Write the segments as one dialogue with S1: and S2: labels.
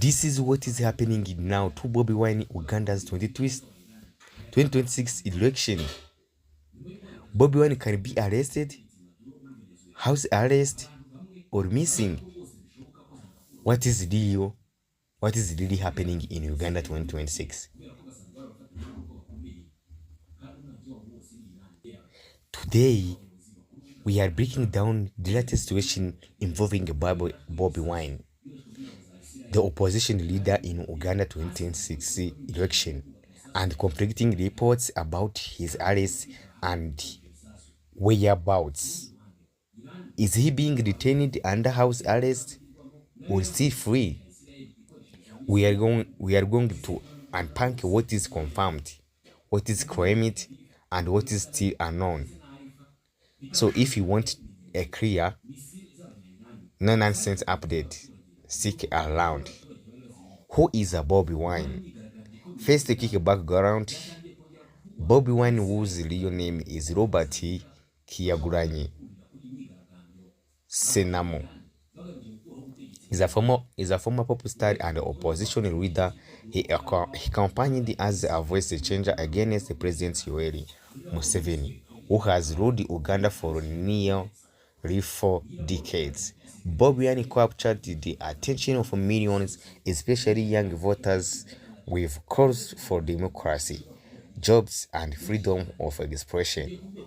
S1: This is what is happening now to Bobi Wine Uganda's 2026 election. Bobi Wine can be arrested, house arrest, or missing. What is real? What is really happening in Uganda 2026? Today, we are breaking down the latest situation involving Bobi Wine, the opposition leader in Uganda 2026 election, and conflicting reports about his arrest and whereabouts. Is he being detained under house arrest or still free? We are going to unpack what is confirmed, what is claimed, and what is still unknown. So if you want a clear, no nonsense update, stick around. Who is a Bobi Wine? First, a quick background. Bobi Wine, whose real name is Robert Kyagulanyi Senamo, is a former pop star and opposition leader. He campaigned as a voice changer against the President Yoweri Museveni, who has ruled Uganda for nearly 4 decades. Bobi Wine captured the attention of millions, especially young voters, with calls for democracy, jobs, and freedom of expression.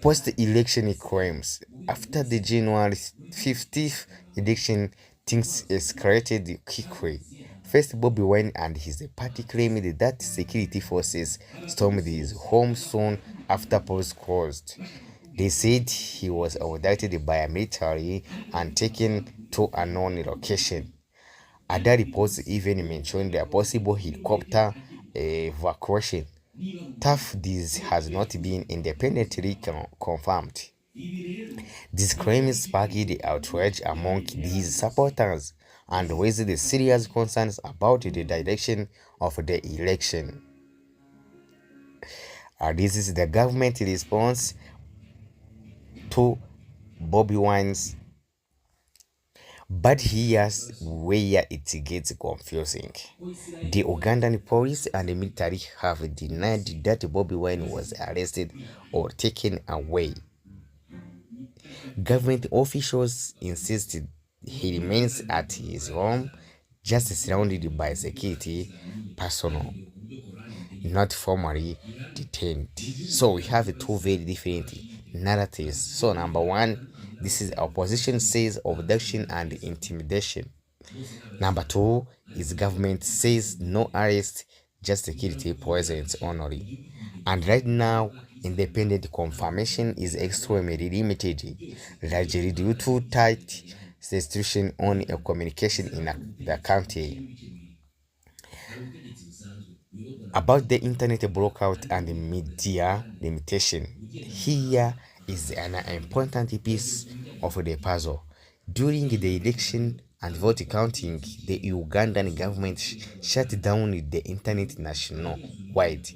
S1: Post-election crimes. After the January 15th election, things escalated quickly. First, Bobi Wine and his party claimed that security forces stormed his home soon after polls closed. They said he was abducted by a military and taken to a known location. Other reports even mentioned a possible helicopter evacuation. Tough, this has not been independently confirmed. These claims sparked outrage among these supporters and raised serious concerns about the direction of the election. This is the government response to Bobi Wine's. But here's where it gets confusing. The Ugandan police and the military have denied that Bobi Wine was arrested or taken away. Government officials insisted he remains at his home, just surrounded by security personnel, not formally detained. So we have two very different narratives. So number one, this is opposition says abduction and intimidation. Number two is government says no arrest, just security presence only. And right now, independent confirmation is extremely limited, largely due to tight restriction on communication in the country. About the internet blackout and media limitation, here is an important piece of the puzzle. During the election and vote counting, the Ugandan government shut down the internet nationwide.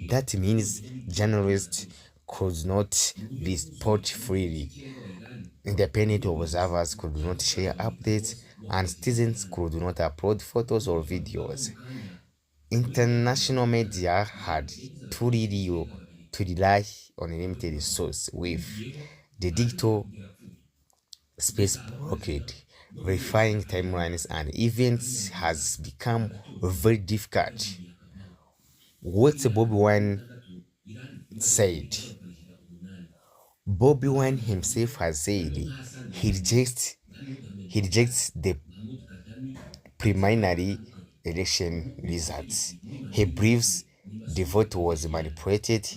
S1: That means journalists could not report freely, independent observers could not share updates, and citizens could not upload photos or videos. International media had to rely on a limited source, with the digital space blockade. Verifying timelines and events has become very difficult. What Bobi Wine said. Bobi Wine himself has said he rejects the preliminary election results. He believes the vote was manipulated.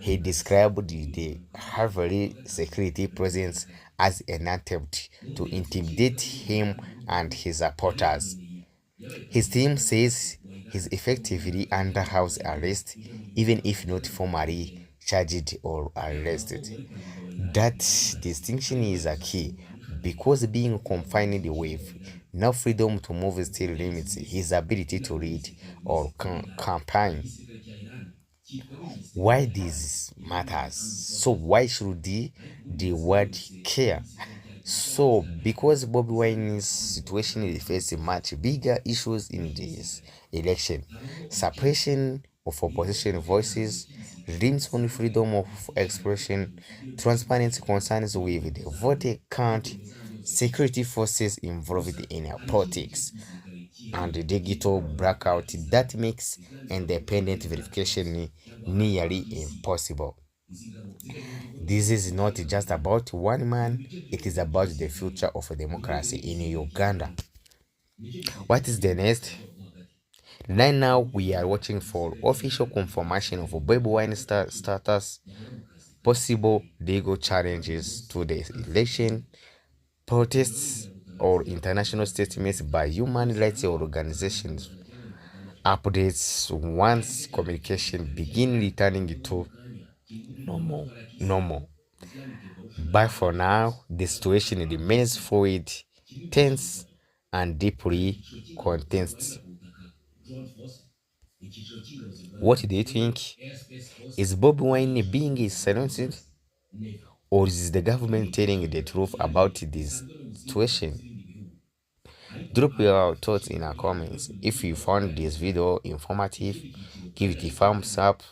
S1: He described the heavily security presence as an attempt to intimidate him and his supporters. His team says he's effectively under house arrest, even if not formally charged or arrested. That distinction is a key, because being confined with no freedom to move still limits his ability to read or campaign. Why this matters? So why should the word care? So, because Bobi Wine's situation faces much bigger issues in this election, suppression of opposition voices, limits on freedom of expression, transparency concerns with the voter count, security forces involved in politics, and the digital blackout that makes independent verification nearly impossible. This is not just about one man, it is about the future of democracy in Uganda. What is the next? Right now, we are watching for official confirmation of Bobi Wine status, possible legal challenges to the election, protests, or international statements by human rights organizations. Updates once communication begin returning to normal. But for now, the situation remains fluid, tense, and deeply contested. What do you think? Is Bobi Wine being silenced, or is the government telling the truth about this situation? Drop your thoughts in our comments. If you found this video informative, give it a thumbs up,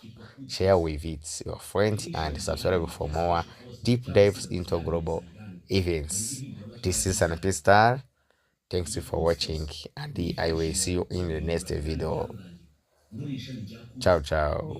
S1: share with it your friends, and subscribe for more deep dives into global events. This is an Star. Thanks for watching, and I will see you in the next video. Ciao, ciao.